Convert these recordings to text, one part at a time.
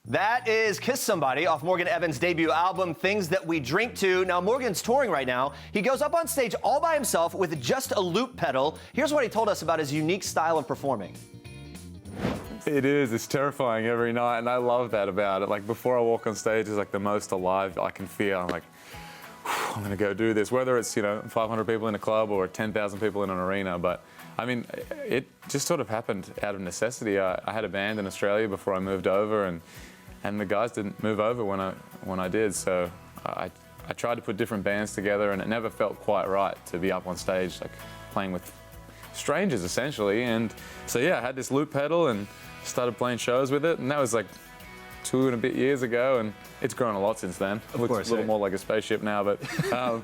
That is Kiss Somebody off Morgan Evans' debut album, Things That We Drink To. Now, Morgan's touring right now. He goes up on stage all by himself with just a loop pedal. Here's what he told us about his unique style of performing. It is. It's terrifying every night, and I love that about it. Like, before I walk on stage, it's like the most alive I can feel. I'm like, I'm going to go do this, whether it's, 500 people in a club or 10,000 people in an arena. But, I mean, it just sort of happened out of necessity. I had a band in Australia before I moved over, and the guys didn't move over when I did. So I tried to put different bands together, and it never felt quite right to be up on stage, like, playing with strangers, essentially. And so, yeah, I had this loop pedal and started playing shows with it, and that was like 2 and a bit years ago, and it's grown a lot since then. It looks a little more like a spaceship now, but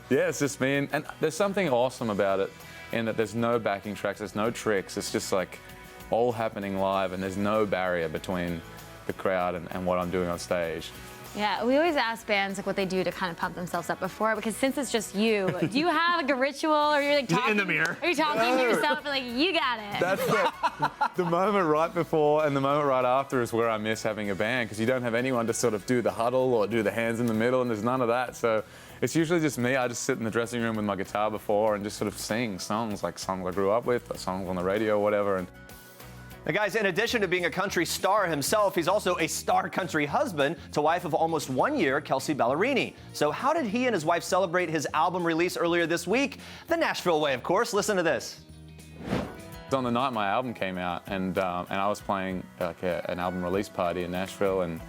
yeah, it's just me. And there's something awesome about it in that there's no backing tracks, there's no tricks. It's just like all happening live, and there's no barrier between the crowd and what I'm doing on stage. Yeah, we always ask bands like what they do to kind of pump themselves up before, because since it's just you, do you have like a ritual, or you're like talking in the mirror? Are you talking to yourself and like, you got it? That's the moment right before and the moment right after is where I miss having a band, because you don't have anyone to sort of do the huddle or do the hands in the middle, and there's none of that. So it's usually just me. I just sit in the dressing room with my guitar before and just sort of sing songs, like songs I grew up with, or songs on the radio or whatever. And Now, guys, in addition to being a country star himself, he's also a star country husband to wife of almost 1 year, Kelsea Ballerini. So how did he and his wife celebrate his album release earlier this week? The Nashville way, of course. Listen to this. On the night my album came out, and I was playing like an album release party in Nashville, and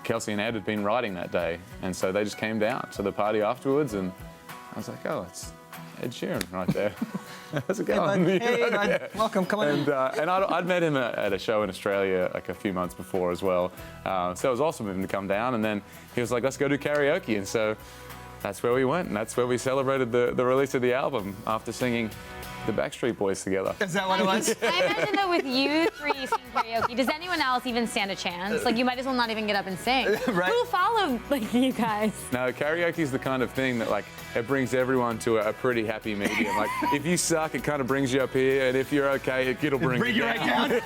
Kelsea and Ed had been writing that day, and so they just came down to the party afterwards, and I was like, oh, it's Ed Sheeran right there. How's it going? Hey, bud. Welcome, come on in. And I'd met him at a show in Australia like a few months before as well, so it was awesome of him to come down, and then he was like, let's go do karaoke, and so that's where we went, and that's where we celebrated the release of the album after singing the Backstreet Boys together. Is that what it was? I imagine that with you three singing karaoke, does anyone else even stand a chance? Like, you might as well not even get up and sing. Right. Who followed like you guys? No, karaoke is the kind of thing that, like, it brings everyone to a pretty happy medium. Like, if you suck, it kind of brings you up here, and if you're okay, it'll bring you down.